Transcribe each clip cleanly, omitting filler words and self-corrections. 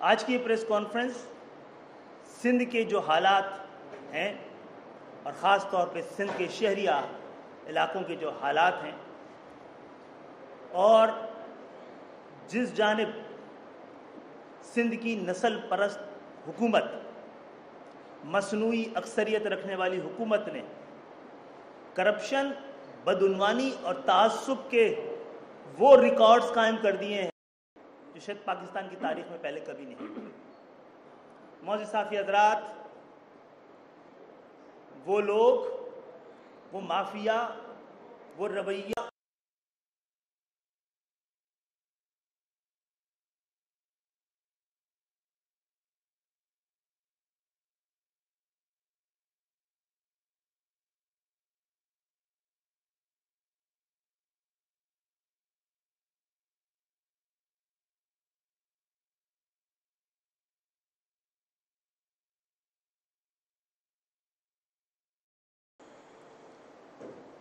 آج کی یہ پریس کانفرنس سندھ کے جو حالات ہیں اور خاص طور پہ سندھ کے شہری علاقوں کے جو حالات ہیں اور جس جانب سندھ کی نسل پرست حکومت مصنوعی اکثریت رکھنے والی حکومت نے کرپشن، بدعنوانی اور تعصب کے وہ ریکارڈز قائم کر دیے ہیں جو شاید پاکستان کی تاریخ میں پہلے کبھی نہیں ہوئے۔ معزز صحافی حضرات، وہ لوگ، وہ مافیا، وہ رویہ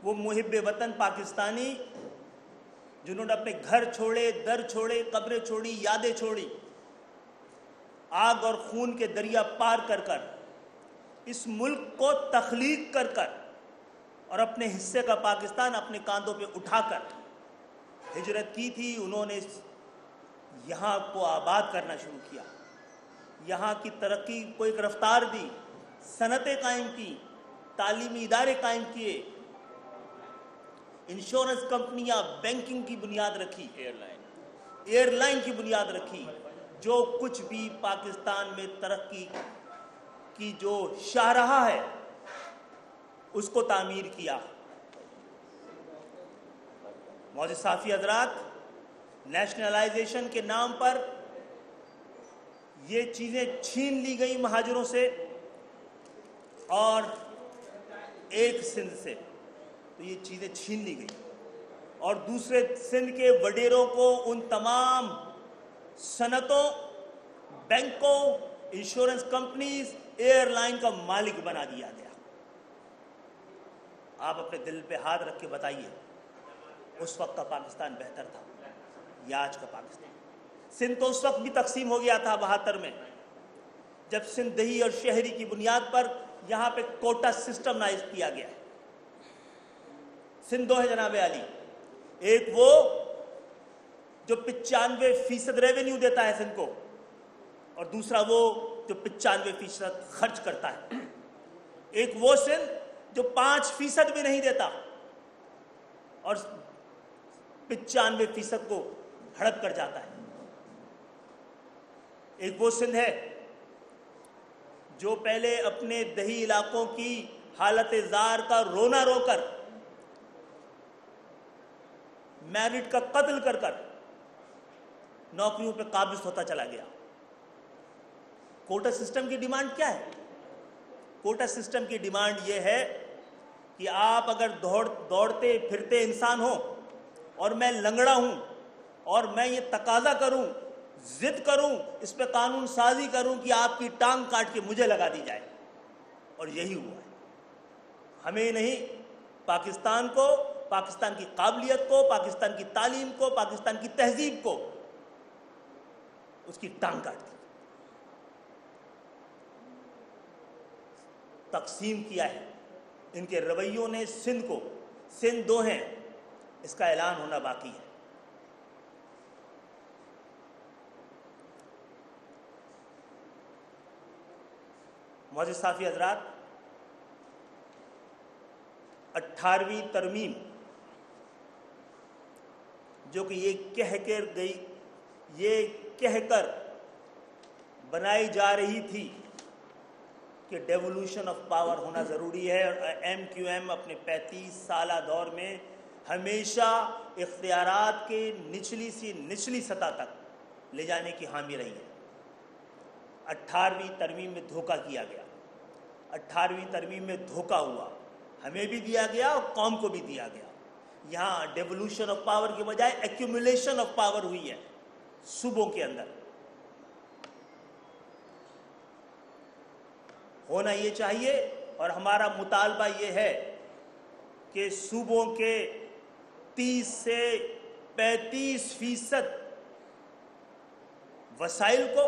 وہ محب وطن پاکستانی جنہوں نے اپنے گھر چھوڑے، در چھوڑے، قبریں چھوڑی، یادیں چھوڑی، آگ اور خون کے دریا پار کر کر اس ملک کو تخلیق کر کر اور اپنے حصے کا پاکستان اپنے کاندھوں پہ اٹھا کر ہجرت کی تھی۔ انہوں نے یہاں کو آباد کرنا شروع کیا، یہاں کی ترقی کو ایک رفتار دی، صنعتیں قائم کی، تعلیمی ادارے قائم کیے، انشورنس کمپنیاں، بینکنگ کی بنیاد رکھی، ایئر لائن کی بنیاد رکھی، جو کچھ بھی پاکستان میں ترقی کی جو شاہراہ ہے اس کو تعمیر کیا۔ معزز صحافی حضرات، نیشنلائزیشن کے نام پر یہ چیزیں چھین لی گئی مہاجروں سے اور ایک سندھ سے تو یہ چیزیں چھین لی گئی اور دوسرے سندھ کے وڈیروں کو ان تمام صنعتوں، بینکوں، انشورنس کمپنیز، ایئر لائن کا مالک بنا دیا گیا۔ آپ اپنے دل پہ ہاتھ رکھ کے بتائیے، اس وقت کا پاکستان بہتر تھا یا آج کا پاکستان؟ سندھ تو اس وقت بھی تقسیم ہو گیا تھا 72 میں، جب سندھ دیہی اور شہری کی بنیاد پر یہاں پہ کوٹا سسٹم نافذ کیا گیا۔ سندھ دو ہے جناب علی، ایک وہ جو 95% ریونیو دیتا ہے سندھ کو اور دوسرا وہ جو 95% خرچ کرتا ہے۔ ایک وہ سندھ جو 5% بھی نہیں دیتا اور 95% کو ہڑپ کر جاتا ہے۔ ایک وہ سندھ ہے جو پہلے اپنے دیہی علاقوں کی حالت زار کا رونا رو کر، میرٹ کا قتل کر کر نوکریوں پہ قابض ہوتا چلا گیا۔ کوٹا سسٹم کی ڈیمانڈ کیا ہے؟ کوٹا سسٹم کی ڈیمانڈ یہ ہے کہ آپ اگر دوڑتے پھرتے انسان ہو اور میں لنگڑا ہوں اور میں یہ تقاضا کروں، ضد کروں، اس پہ قانون سازی کروں کہ آپ کی ٹانگ کاٹ کے مجھے لگا دی جائے، اور یہی ہوا ہے۔ ہمیں نہیں، پاکستان کو، پاکستان کی قابلیت کو، پاکستان کی تعلیم کو، پاکستان کی تہذیب کو اس کی ٹانگ کاٹ دی، تقسیم کیا ہے۔ ان کے رویوں نے سندھ کو، سندھ دو ہیں، اس کا اعلان ہونا باقی ہے۔ معزز صحافی حضرات، 18ویں ترمیم جو کہ یہ کہہ کر بنائی جا رہی تھی کہ ڈیولوشن آف پاور ہونا ضروری ہے، اور ایم کیو ایم اپنے 35 سالہ دور میں ہمیشہ اختیارات کے نچلی سی نچلی سطح تک لے جانے کی حامی رہی ہے۔ 18ویں ترمیم میں دھوکہ کیا گیا، 18ویں ترمیم میں دھوکہ ہوا، ہمیں بھی دیا گیا اور قوم کو بھی دیا گیا۔ یہاں ڈیولوشن آف پاور کے بجائے ایکیومولیشن آف پاور ہوئی ہے صوبوں کے اندر۔ ہونا یہ چاہیے، اور ہمارا مطالبہ یہ ہے کہ صوبوں کے 30 سے 35% وسائل کو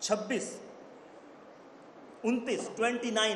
29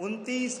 29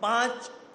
5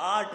8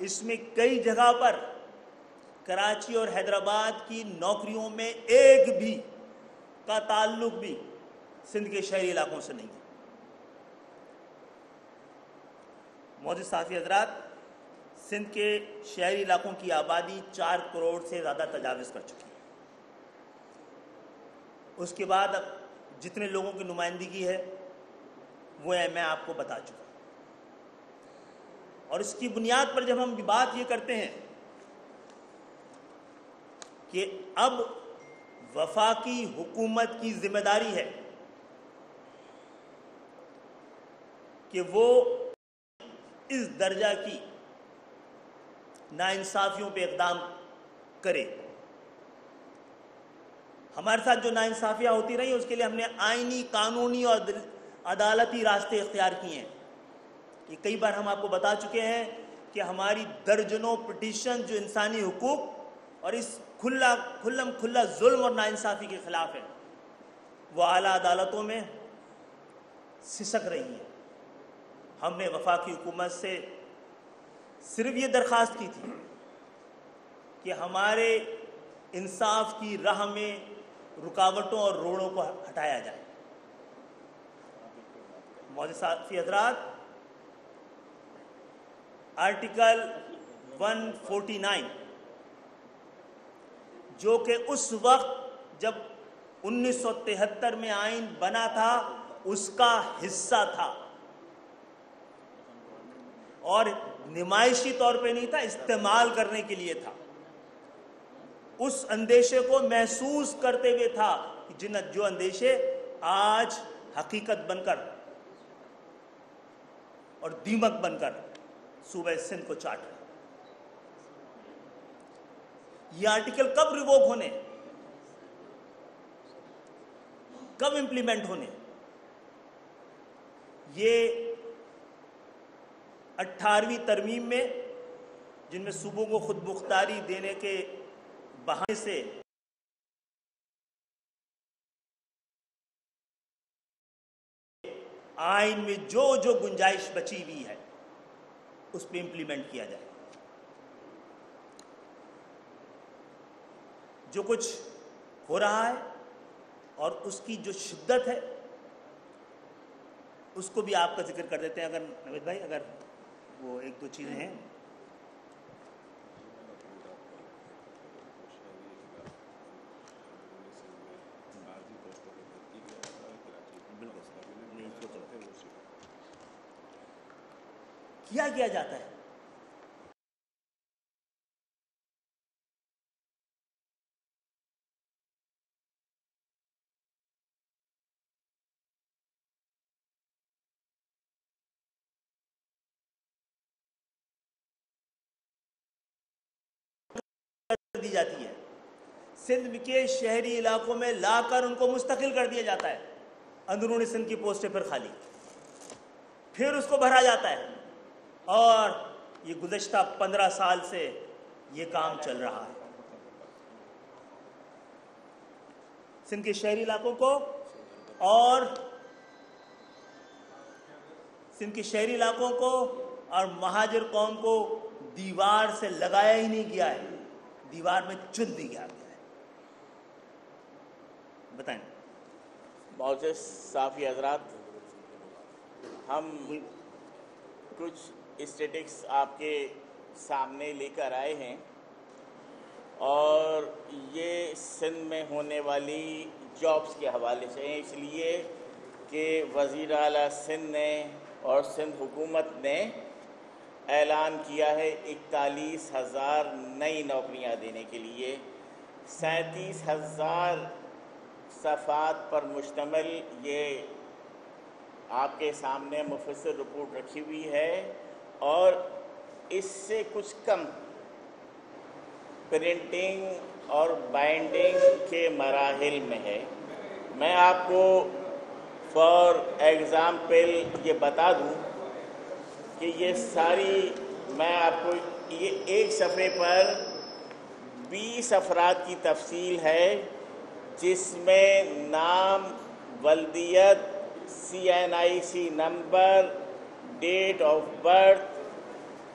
اس میں کئی جگہ پر کراچی اور حیدرآباد کی نوکریوں میں ایک بھی کا تعلق بھی سندھ کے شہری علاقوں سے نہیں ہے۔ معزز صحافی حضرات، سندھ کے شہری علاقوں کی آبادی 4 کروڑ سے زیادہ تجاوز کر چکی ہے۔ اس کے بعد اب جتنے لوگوں کی نمائندگی ہے وہ میں آپ کو بتا چکا ہوں، اور اس کی بنیاد پر جب ہم بات یہ کرتے ہیں کہ اب وفاقی حکومت کی ذمہ داری ہے کہ وہ اس درجہ کی ناانصافیوں پہ اقدام کرے۔ ہمارے ساتھ جو ناانصافیاں ہوتی رہی اس کے لیے ہم نے آئینی، قانونی اور عدالتی راستے اختیار کیے ہیں۔ یہ کئی بار ہم آپ کو بتا چکے ہیں کہ ہماری درجنوں پٹیشن جو انسانی حقوق اور اس کھلا ظلم اور ناانصافی کے خلاف ہے، وہ اعلیٰ عدالتوں میں سسک رہی ہیں۔ ہم نے وفاقی حکومت سے صرف یہ درخواست کی تھی کہ ہمارے انصاف کی راہ میں رکاوٹوں اور روڑوں کو ہٹایا جائے۔ معزز صحافی حضرات، آرٹیکل 149 جو کہ اس وقت جب 1973 میں آئین بنا تھا اس کا حصہ تھا، اور نمائشی طور پہ نہیں تھا، استعمال کرنے کے لیے تھا۔ اس اندیشے کو محسوس کرتے ہوئے تھا جو اندیشے آج حقیقت بن کر اور دیمک بن کر صوبہ سندھ کو چاٹ رہے۔ یہ آرٹیکل کب ریووک ہونے، کب امپلیمنٹ ہونے؟ یہ 18ویں ترمیم میں، جن میں صوبوں کو خود مختاری دینے کے بہانے سے آئین میں جو گنجائش بچی ہوئی ہے اس پہ امپلیمنٹ کیا جائے۔ جو کچھ ہو رہا ہے اور اس کی جو شدت ہے اس کو بھی آپ کا ذکر کر دیتے ہیں۔ اگر نوید بھائی، اگر وہ 1-2 چیزیں ہیں۔ کیا جاتا ہے؟ دی جاتی ہے، سندھ کے شہری علاقوں میں لا کر ان کو مستقل کر دیا جاتا ہے، اندرونی سندھ کی پوسٹیں پھر خالی، پھر اس کو بھرا جاتا ہے، اور یہ گزشتہ 15 سال سے یہ کام چل رہا ہے۔ سندھ کے شہری علاقوں کو اور مہاجر قوم کو دیوار سے لگایا ہی نہیں گیا ہے، دیوار میں چن دیا گیا ہے۔ بتائیں معزز صحافی حضرات، ہم کچھ اسٹیٹکس آپ کے سامنے لے کر آئے ہیں، اور یہ سندھ میں ہونے والی جابس کے حوالے سے ہیں، اس لیے کہ وزیر اعلیٰ سندھ نے اور سندھ حکومت نے اعلان کیا ہے 41,000 نئی نوکریاں دینے کے لیے۔ 37,000 صفحات پر مشتمل یہ آپ کے سامنے مفصل رپورٹ رکھی ہوئی ہے، اور اس سے کچھ کم پرنٹنگ اور بائنڈنگ کے مراحل میں ہے۔ میں آپ کو فار ایگزامپل یہ بتا دوں کہ یہ ساری، میں آپ کو یہ ایک صفحے پر 20 افراد کی تفصیل ہے، جس میں نام، ولدیت، CNIC number, date of birth,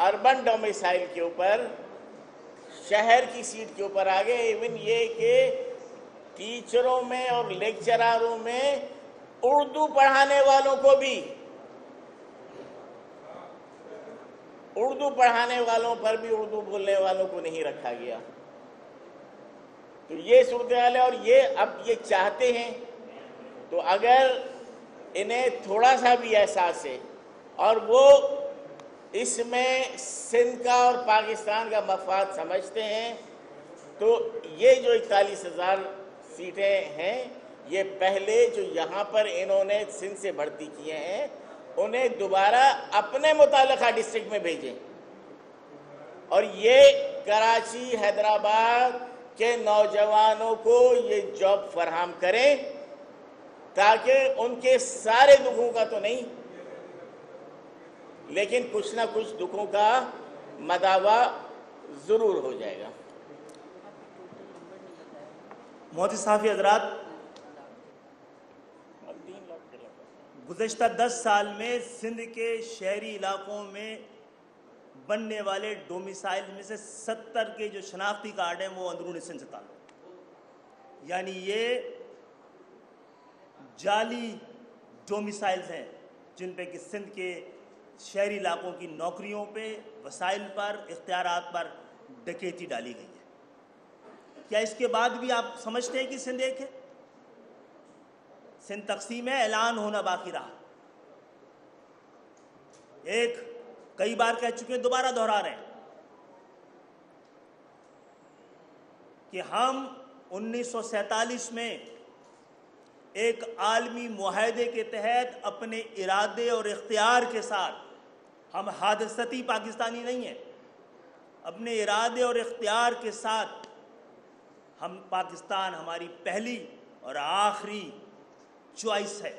urban domicile کے اوپر، شہر کی سیٹ کے اوپر آ گئے. ایون یہ کہ ٹیچروں میں اور لیکچراروں میں اردو پڑھانے والوں کو بھی، اردو پڑھانے والوں پر بھی اردو بولنے والوں کو نہیں رکھا گیا. تو یہ صورتحال ہے. اور یہ اب یہ چاہتے ہیں، تو اگر انہیں تھوڑا سا بھی احساس ہے اور وہ اس میں سندھ کا اور پاکستان کا مفاد سمجھتے ہیں، تو یہ جو 41,000 سیٹیں ہیں، یہ پہلے جو یہاں پر انہوں نے سندھ سے بھرتی کیے ہیں، انہیں دوبارہ اپنے متعلقہ ڈسٹرکٹ میں بھیجیں، اور یہ کراچی، حیدرآباد کے نوجوانوں کو یہ جاب فراہم کریں، تاکہ ان کے سارے دکھوں کا تو نہیں لیکن کچھ نہ کچھ دکھوں کا مداوع ضرور ہو جائے گا. محترم صحافی حضرات، گزشتہ 10 سال میں سندھ کے شہری علاقوں میں بننے والے ڈومیسائل میں سے 70 کے جو شناختی کارڈ ہیں وہ اندرون سندھ سے تعلق، یعنی یہ جعلی ڈومیسائلز ہیں جن پہ کہ سندھ کے شہری علاقوں کی نوکریوں پہ، وسائل پر، اختیارات پر ڈکیتی ڈالی گئی ہے. کیا اس کے بعد بھی آپ سمجھتے ہیں کہ سندھ ایک ہے؟ سندھ تقسیم ہے، اعلان ہونا باقی رہا. ایک کئی بار کہہ چکے ہیں، دوبارہ دہرا رہے ہیں کہ ہم 1947 میں ایک عالمی معاہدے کے تحت اپنے ارادے اور اختیار کے ساتھ، ہم حادثتی پاکستانی نہیں ہیں، اپنے ارادے اور اختیار کے ساتھ ہم پاکستان ہماری پہلی اور آخری چوائس ہے.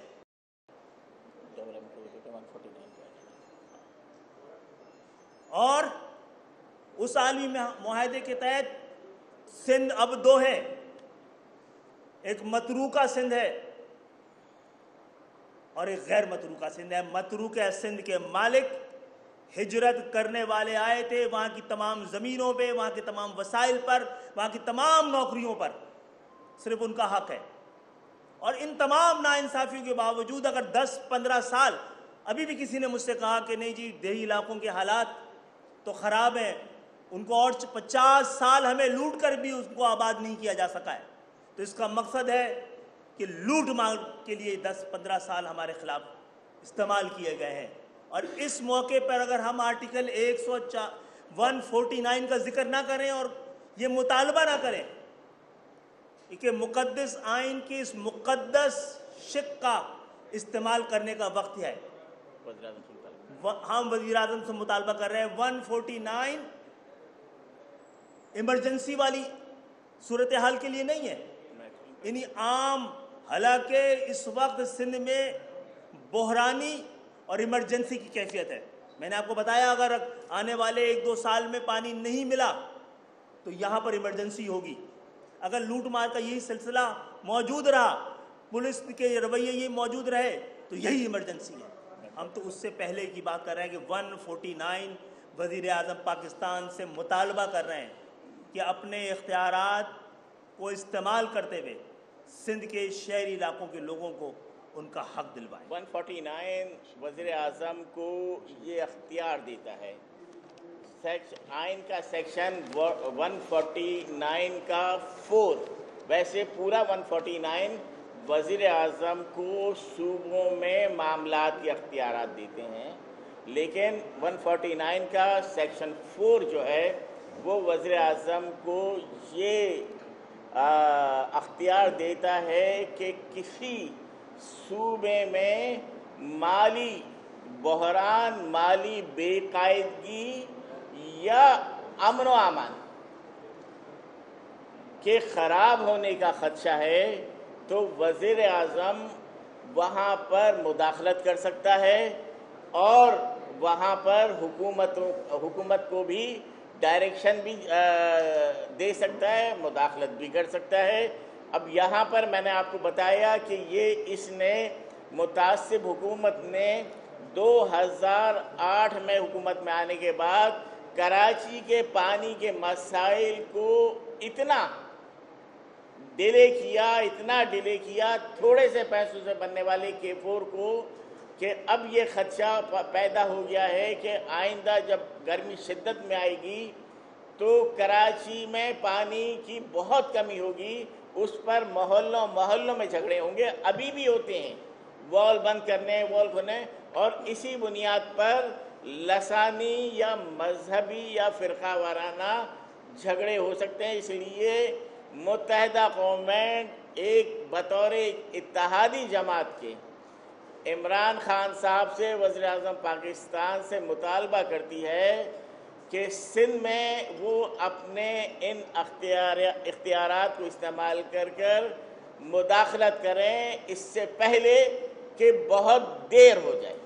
اور اس عالمی معاہدے کے تحت سندھ اب 2 ہے، ایک متروکہ سندھ ہے اور ایک غیر متروکہ سندھ ہے. متروکہ سندھ کے مالک ہجرت کرنے والے آئے تھے، وہاں کی تمام زمینوں پہ، وہاں کے تمام وسائل پر، وہاں کی تمام نوکریوں پر صرف ان کا حق ہے. اور ان تمام ناانصافیوں کے باوجود اگر 10-15 سال ابھی بھی کسی نے مجھ سے کہا کہ نہیں جی دیہی علاقوں کے حالات تو خراب ہیں، ان کو اور 50 سال ہمیں لوٹ کر بھی اس کو آباد نہیں کیا جا سکا ہے، تو اس کا مقصد ہے کہ لوٹ مار کے لیے 10-15 سال ہمارے خلاف استعمال کیے گئے ہیں. اور اس موقع پر اگر ہم آرٹیکل 149 کا ذکر نہ کریں اور یہ مطالبہ نہ کریں کہ مقدس آئین کی اس مقدس شق کا استعمال کرنے کا وقت ہے. ہم وزیر اعظم سے مطالبہ کر رہے ہیں 149 ایمرجنسی والی صورتحال کے لیے نہیں ہے، یعنی عام، حالانکہ اس وقت سندھ میں بحرانی اور ایمرجنسی کی کیفیت ہے. میں نے آپ کو بتایا اگر آنے والے 1-2 سال میں پانی نہیں ملا تو یہاں پر ایمرجنسی ہوگی. اگر لوٹ مار کا یہی سلسلہ موجود رہا، پولیس کے رویے یہ موجود رہے، تو یہی ایمرجنسی ہے. ہم تو اس سے پہلے کی بات کر رہے ہیں کہ 149 وزیر اعظم پاکستان سے مطالبہ کر رہے ہیں کہ اپنے اختیارات کو استعمال کرتے ہوئے سندھ کے شہری علاقوں کے لوگوں کو ان کا حق دلوائیں. 149 وزیر اعظم کو یہ اختیار دیتا ہے. آئین کا سیکشن 149 کا 4 ویسے پورا 149 وزیر اعظم کو صوبوں میں معاملات کے اختیارات دیتے ہیں، لیکن 149 کا سیکشن 4 جو ہے وہ وزیر اعظم کو یہ اختیار دیتا ہے کہ کسی صوبے میں مالی بحران، مالی بے قاعدگی یا امن و امان کے خراب ہونے کا خدشہ ہے تو وزیر اعظم وہاں پر مداخلت کر سکتا ہے اور وہاں پر حکومت کو بھی ڈائریکشن بھی دے سکتا ہے، مداخلت بھی کر سکتا ہے. اب یہاں پر میں نے آپ کو بتایا کہ یہ اس نے متعصب حکومت نے 2008 میں حکومت میں آنے کے بعد کراچی کے پانی کے مسائل کو اتنا ڈیلے کیا تھوڑے سے پیسوں سے بننے والے K4 کو، کہ اب یہ خدشہ پیدا ہو گیا ہے کہ آئندہ جب گرمی شدت میں آئے گی تو کراچی میں پانی کی بہت کمی ہوگی، اس پر محلوں میں جھگڑے ہوں گے، ابھی بھی ہوتے ہیں، وال بند کرنے، وال کھولنے، اور اسی بنیاد پر لسانی یا مذہبی یا فرقہ وارانہ جھگڑے ہو سکتے ہیں۔ اس لیے متحدہ قومیں ایک بطور اتحادی جماعت کے عمران خان صاحب سے، وزیر اعظم پاکستان سے مطالبہ کرتی ہے کہ سندھ میں وہ اپنے ان اختیارات کو استعمال کر مداخلت کریں اس سے پہلے کہ بہت دیر ہو جائے۔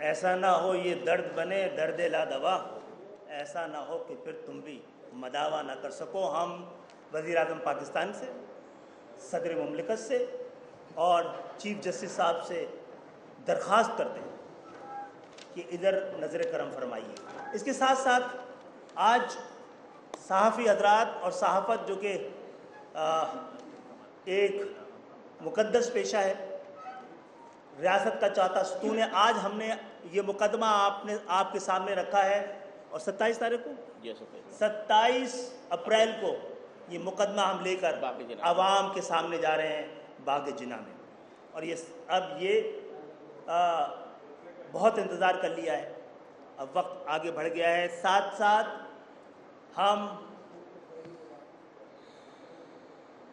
ایسا نہ ہو یہ درد بنے درد لا دوا، ایسا نہ ہو کہ پھر تم بھی مداوا نہ کر سکو۔ ہم وزیر اعظم پاکستان سے، صدر مملکت سے اور چیف جسٹس صاحب سے درخواست کرتے ہیں کہ ادھر نظر کرم فرمائیے۔ اس کے ساتھ ساتھ آج صحافی حضرات اور صحافت جو کہ ایک مقدس پیشہ ہے، ریاست کا چوتھا ستون ہے، آج ہم نے یہ مقدمہ آپ کے سامنے رکھا ہے، اور 27 تاریخ کو 27 اپریل کو یہ مقدمہ ہم لے کر عوام کے سامنے جا رہے ہیں باغ جناح میں، اور یہ بہت انتظار کر لیا ہے، اب وقت آگے بڑھ گیا ہے۔ ساتھ ساتھ ہم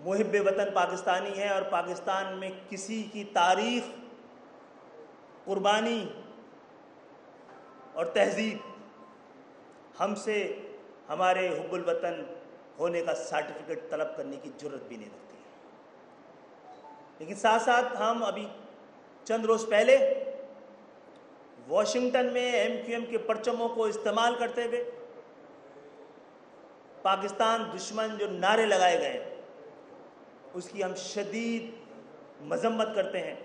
محب وطن پاکستانی ہیں، اور پاکستان میں کسی کی تاریخ، قربانی اور تہذیب ہم سے ہمارے حب الوطن ہونے کا سرٹیفکیٹ طلب کرنے کی جرت بھی نہیں رکھتی ہے۔ لیکن ساتھ ساتھ ہم ابھی چند روز پہلے واشنگٹن میں MQM کے پرچموں کو استعمال کرتے ہوئے پاکستان دشمن جو نعرے لگائے گئے ہیں اس کی ہم شدید مذمت کرتے ہیں،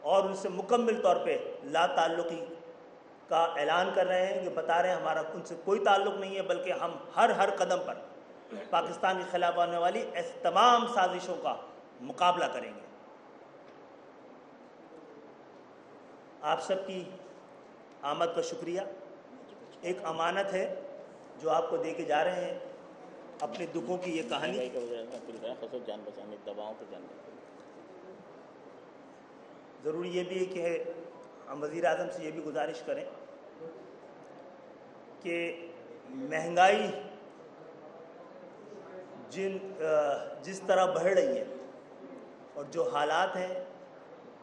اور ان سے مکمل طور پہ لا تعلقی کا اعلان کر رہے ہیں، کہ بتا رہے ہیں ہمارا ان سے کوئی تعلق نہیں ہے، بلکہ ہم ہر قدم پر پاکستان کے خلاف آنے والی ایسی تمام سازشوں کا مقابلہ کریں گے۔ آپ سب کی آمد کا شکریہ۔ ایک امانت ہے جو آپ کو دے کے جا رہے ہیں، اپنے دکھوں کی یہ کہانی۔ جان بچانے دواؤں کو جان بچانے، ضروری یہ بھی ہے کہ ہم وزیر اعظم سے یہ بھی گزارش کریں کہ مہنگائی جس طرح بڑھ رہی ہے اور جو حالات ہیں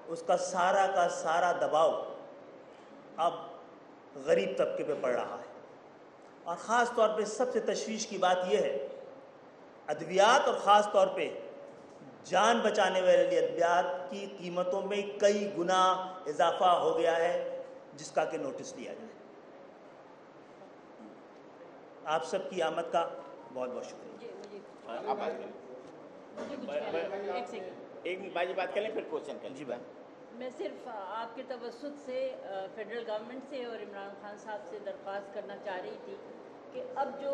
اس کا سارا دباؤ اب غریب طبقے پہ پڑ رہا ہے، اور خاص طور پہ سب سے تشویش کی بات یہ ہے ادویات، اور خاص طور پہ جان بچانے والی ادویات کی قیمتوں میں کئی گنا اضافہ ہو گیا ہے، جس کا کہ نوٹس لیا جائے۔ آپ سب کی آمد کا بہت بہت شکریہ۔ آپ بات کریں، ایک باجی بات کر لیں پھر کوشچن کریں۔ جی بھائی، میں صرف آپ کے توسط سے فیڈرل گورنمنٹ سے اور عمران خان صاحب سے درخواست کرنا چاہ رہی تھی کہ اب جو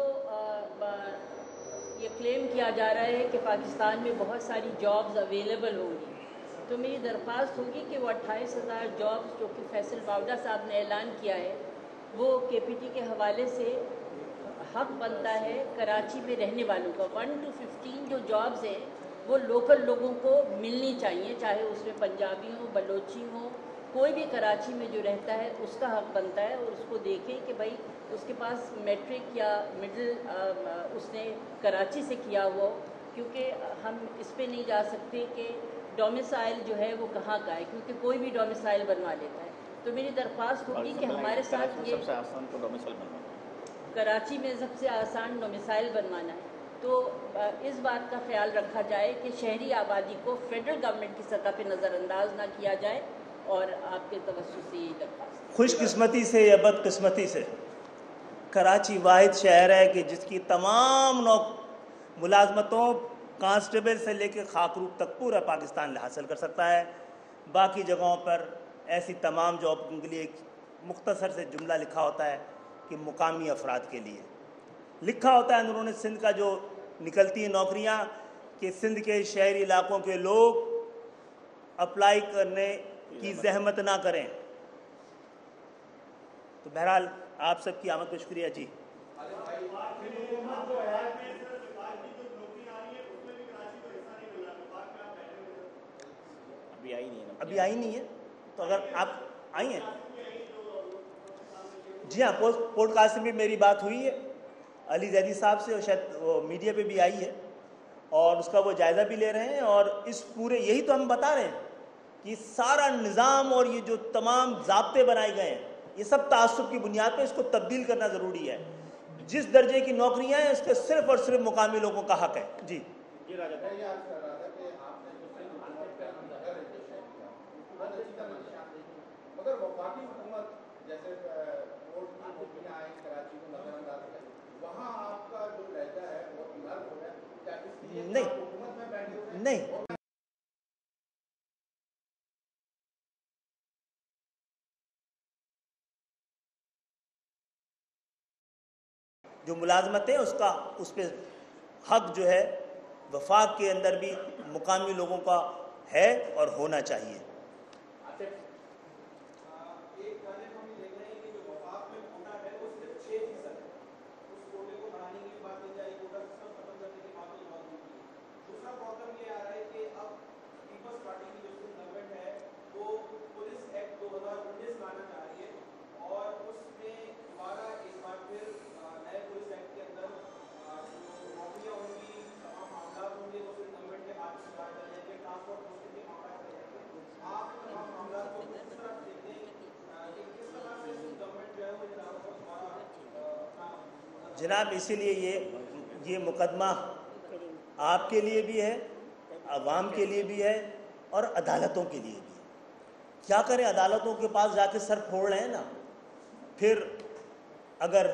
یہ کلیم کیا جا رہا ہے کہ پاکستان میں بہت ساری جابز اویلیبل ہوں گی، تو میری درخواست ہوگی کہ وہ 28,000 جابز جو کہ فیصل باودہ صاحب نے اعلان کیا ہے، وہ KPT کے حوالے سے حق بنتا ہے کراچی میں رہنے والوں کا۔ 1 to 15 جو جابز ہیں وہ لوکل لوگوں کو ملنی چاہیے، چاہے اس میں پنجابی ہوں، بلوچی ہوں، کوئی بھی کراچی میں جو رہتا ہے اس کا حق بنتا ہے، اور اس کو دیکھیں کہ بھائی اس کے پاس میٹرک یا مڈل اس نے کراچی سے کیا ہوا، کیونکہ ہم اس پہ نہیں جا سکتے کہ ڈومیسائل جو ہے وہ کہاں کا ہے، کیونکہ کوئی بھی ڈومیسائل بنوا لیتا ہے۔ تو میری درخواست ہوگی کہ ہمارے ساتھ یہ سب سے آسان تو ڈومیسائل بنوانا، کراچی میں سب سے آسان ڈومیسائل بنوانا ہے، تو اس بات کا خیال رکھا جائے کہ شہری آبادی کو فیڈرل گورنمنٹ کی سطح پہ نظر انداز نہ کیا جائے، اور آپ کے توسط سے یہی درخواست۔ خوش قسمتی سے یا بد قسمتی سے کراچی واحد شہر ہے کہ جس کی تمام ملازمتوں کانسٹیبل سے لے کے خاکروب تک پورا پاکستان حاصل کر سکتا ہے۔ باقی جگہوں پر ایسی تمام جابوں کے لیے ایک مختصر سے جملہ لکھا ہوتا ہے کہ مقامی افراد کے لیے لکھا ہوتا ہے اندرون سندھ کا جو نکلتی ہیں نوکریاں کہ سندھ کے شہری علاقوں کے لوگ اپلائی کرنے کی زحمت نہ کریں. تو بہرحال آپ سب کی آمد کو شکریہ. جی ابھی آئی نہیں ہے تو اگر آپ آئی ہیں. جی ہاں پوڈ کاسٹ میں میری بات ہوئی ہے علی زیدی صاحب سے اور شاید وہ میڈیا پہ بھی آئی ہے اور اس کا وہ جائزہ بھی لے رہے ہیں. اور اس پورے یہی تو ہم بتا رہے ہیں کہ سارا نظام اور یہ جو تمام ضابطے بنائے گئے ہیں یہ سب تعصب کی بنیاد پہ اس کو تبدیل کرنا ضروری ہے. جس درجے کی نوکریاں ہیں اس کے صرف اور صرف مقامی لوگوں کا حق ہے. جی مگر وفاقی حکومت جیسے کراچی کو نظر انداز ہے وہاں آپ کا جو لہجہ ہے وہ نرم ہو گیا نہیں حکومت میں بیٹھے ہوئے نہیں جو ملازمتیں اس پہ حق جو ہے وفاق کے اندر بھی مقامی لوگوں کا ہے اور ہونا چاہیے. ایک جانب ہم دیکھ رہے ہیں کہ جو وفاق میں کوٹا ہے وہ صرف 6% ہے. اس کوٹے کو بڑھانے کی بات کی جائے کوٹا سسٹم ختم کرنے کی بات تو بہت ہوتی ہے. دوسرا پرابلم یہ آ رہا ہے کہ اب پیپلز پارٹی کی جو گورنمنٹ ہے وہ پولیس ایکٹ 2019 لانا چاہ رہی ہے اور اس میں دوبارہ ایک بار پھر نئے پولیس ایکٹ کے اندر جو نوکریاں ہوں گی تمام معاملات ہوں گے وہ صرف گورنمنٹ کے ہاتھ سے باہر چلے جائیں گے. ٹرانسپورٹ پوسٹنگ کے معاملات چلے جائیں گے. آپ تمام معاملات کو کس طرح دیکھتے ہیں کہ کس طرح سے گورنمنٹ جو ہے وہ اداروں کو دوبارہ جناب اسی لیے یہ مقدمہ آپ کے لیے بھی ہے عوام کے لیے بھی ہے اور عدالتوں کے لیے بھی ہے. کیا کریں عدالتوں کے پاس جا کے سر پھوڑ رہے ہیں نا پھر اگر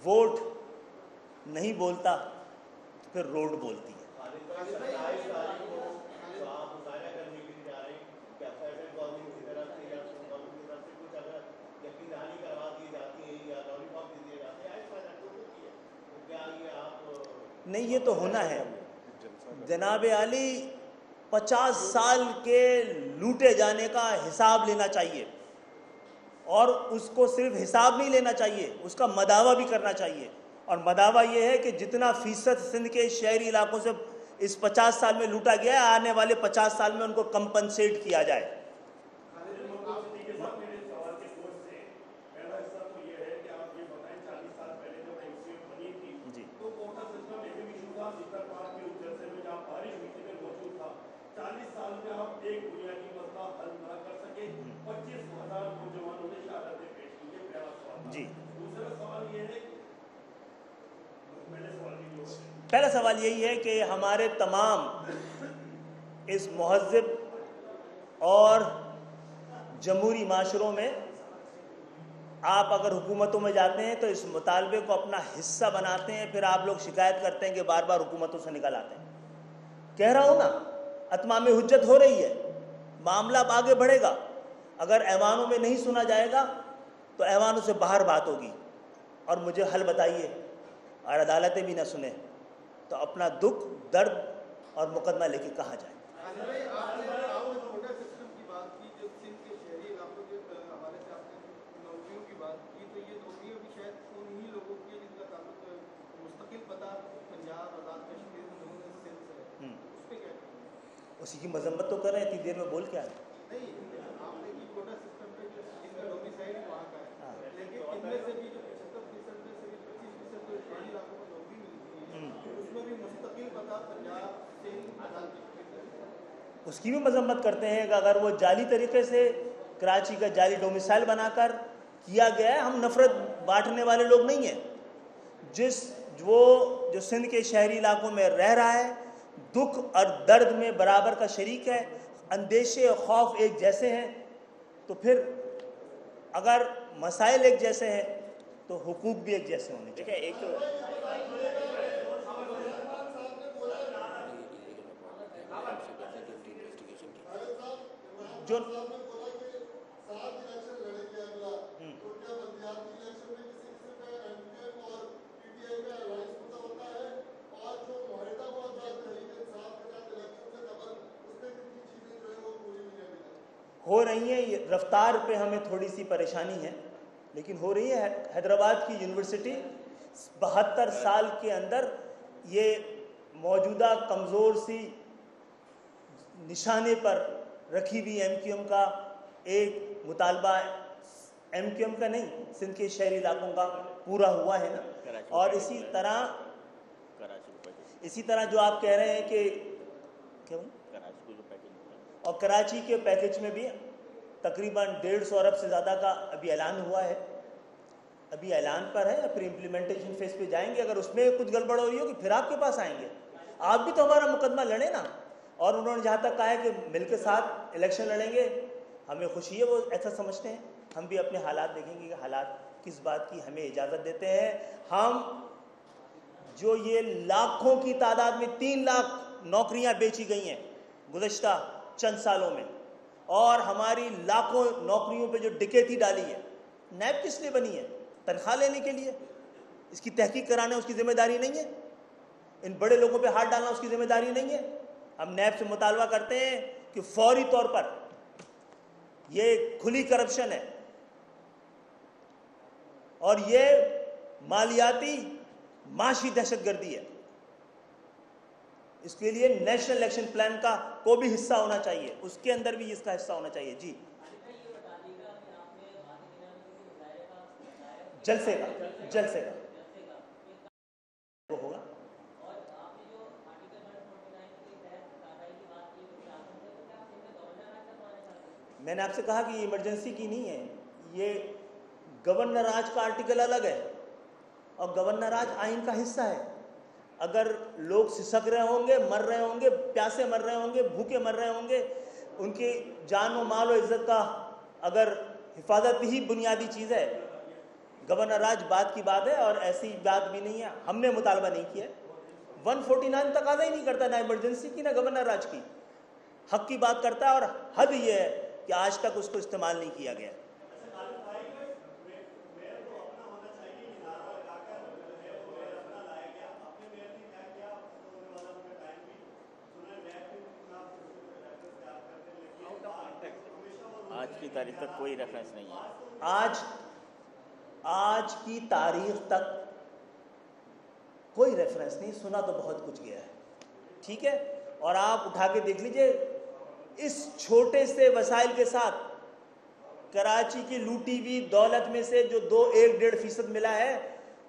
ووٹ نہیں بولتا تو پھر روڈ بولتی ہے. نہیں یہ تو ہونا ہے جناب عالی 50 سال کے لوٹے جانے کا حساب لینا چاہیے اور اس کو صرف حساب نہیں لینا چاہیے اس کا مداوع بھی کرنا چاہیے. اور مداوع یہ ہے کہ جتنا فیصد سندھ کے شہری علاقوں سے اس 50 سال میں لوٹا گیا ہے آنے والے 50 سال میں ان کو کمپنسیٹ کیا جائے. جی جی پہلا سوال یہی ہے کہ ہمارے تمام اس مہذب اور جمہوری معاشروں میں آپ اگر حکومتوں میں جاتے ہیں تو اس مطالبے کو اپنا حصہ بناتے ہیں پھر آپ لوگ شکایت کرتے ہیں کہ بار بار حکومتوں سے نکل آتے ہیں. کہہ رہا ہوں نا اتمام حجت ہو رہی ہے معاملہ اب آگے بڑھے گا. اگر ایوانوں میں نہیں سنا جائے گا تو ایوانوں سے باہر بات ہوگی اور مجھے حل بتائیے اور عدالتیں بھی نہ سنیں تو اپنا دکھ درد اور مقدمہ لے کے کہاں جائیں. اسی کی مذمت تو کر رہے ہیں اتنی دیر میں بول کے آئے. اس کی بھی مذمت کرتے ہیں کہ اگر وہ جعلی طریقے سے کراچی کا جعلی ڈومیسائل بنا کر کیا گیا ہے. ہم نفرت بانٹنے والے لوگ نہیں ہیں. جو سندھ کے شہری علاقوں میں رہ رہا ہے دکھ اور درد میں برابر کا شریک ہے اندیشے اور خوف ایک جیسے ہیں تو پھر اگر مسائل ایک جیسے ہیں تو حقوق بھی ایک جیسے ہونے چاہیے. جو ہو رہی ہیں. یہ رفتار پہ ہمیں تھوڑی سی پریشانی ہے لیکن ہو رہی ہے. حیدرآباد کی یونیورسٹی 72 سال کے اندر یہ موجودہ کمزور سی نشانے پر رکھی ہوئی ایم کیو ایم کا ایک مطالبہ, ایم کیو ایم کا نہیں, سندھ کے شہری علاقوں کا پورا ہوا ہے نا. اور اسی طرح جو آپ کہہ رہے ہیں کہ کیا اور کراچی کے پیکج میں بھی تقریباً 150 ارب سے زیادہ کا ابھی اعلان ہوا ہے. ابھی اعلان پر ہے, پھر امپلیمنٹیشن فیس پہ جائیں گے. اگر اس میں کچھ گڑبڑ ہو رہی ہوگی پھر آپ کے پاس آئیں گے. آپ بھی تو ہمارا مقدمہ لڑیں نا. اور انہوں نے جہاں تک کہا ہے کہ مل کے ساتھ الیکشن لڑیں گے, ہمیں خوشی ہے وہ ایسا سمجھتے ہیں. ہم بھی اپنے حالات دیکھیں گے کہ حالات کس بات کی ہمیں اجازت دیتے ہیں. ہم جو یہ لاکھوں کی تعداد میں 3 لاکھ نوکریاں بیچی گئی ہیں گزشتہ چند سالوں میں, اور ہماری لاکھوں نوکریوں پہ جو ڈکیتی ڈالی ہے, نیب کس لیے بنی ہے؟ تنخواہ لینے کے لیے. اس کی تحقیق کرانا اس کی ذمہ داری نہیں ہے؟ ان بڑے لوگوں پہ ہاتھ ڈالنا اس کی ذمہ داری نہیں ہے؟ ہم نیب سے مطالبہ کرتے ہیں کہ فوری طور پر, یہ کھلی کرپشن ہے اور یہ مالیاتی معاشی دہشت گردی ہے. اس کے لیے نیشنل الیکشن پلان کا کو بھی حصہ ہونا چاہیے, اس کے اندر بھی اس کا حصہ ہونا چاہیے. جی جلسے کا وہ ہوگا. میں نے آپ سے کہا کہ یہ ایمرجنسی کی نہیں ہے, یہ گورنر راج کا آرٹیکل الگ ہے اور گورنر راج آئین کا حصہ ہے. اگر لوگ سسک رہے ہوں گے, مر رہے ہوں گے, پیاسے مر رہے ہوں گے, بھوکے مر رہے ہوں گے, ان کی جان و مال و عزت کا اگر حفاظت ہی بنیادی چیز ہے, گورنر راج بات کی بات ہے اور ایسی بات بھی نہیں ہے. ہم نے مطالبہ نہیں کیا. 149 تقاضا ہی نہیں کرتا, نہ ایمرجنسی کی نہ گورنر راج کی. حق کی بات کرتا ہے اور حد یہ ہے کہ آج تک اس کو استعمال نہیں کیا گیا. آج کی تاریخ تک کوئی ریفرنس نہیں ہے. آج کی تاریخ تک کوئی ریفرنس نہیں. سنا تو بہت کچھ گیا ہے, ٹھیک ہے, اور آپ اٹھا کے دیکھ لیجئے اس چھوٹے سے وسائل کے ساتھ کراچی کی لوٹی ہوئی دولت میں سے جو 1.5% ملا ہے,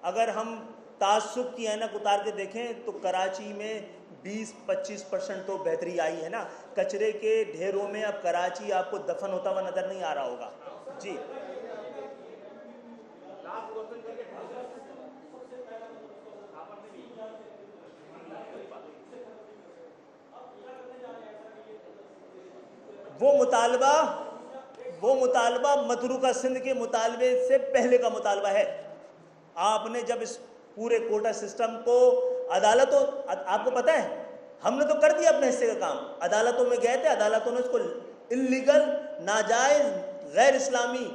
اگر ہم تعصب کی اینک اتار کے دیکھیں تو کراچی میں 20-25% تو بہتری آئی ہے نا. کچرے کے ڈھیروں میں اب کراچی آپ کو دفن ہوتا ہوا نظر نہیں آ رہا ہوگا. جی وہ مطالبہ متروکہ سندھ کے مطالبے سے پہلے کا مطالبہ ہے. آپ نے جب اس پورے کوٹا سسٹم کو عدالتوں, آپ کو پتہ ہے ہم نے تو کر دیا اپنے حصے کا کام, عدالتوں میں گئے تھے, عدالتوں نے اس کو انلیگل, ناجائز, غیر اسلامی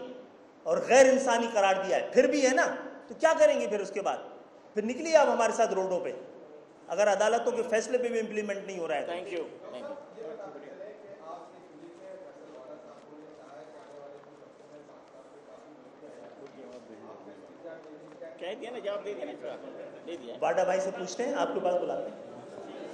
اور غیر انسانی قرار دیا ہے. پھر بھی ہے نا, تو کیا کریں گے پھر اس کے بعد؟ پھر نکلیے آپ ہمارے ساتھ روڈوں پہ, اگر عدالتوں کے فیصلے پہ بھی امپلیمنٹ نہیں ہو رہا ہے. Thank you. کہہ دیا نا, جواب دے دیا نا, دے دیا. باڈا بھائی سے پوچھتے ہیں, آپ کے پاس بلاتے ہیں.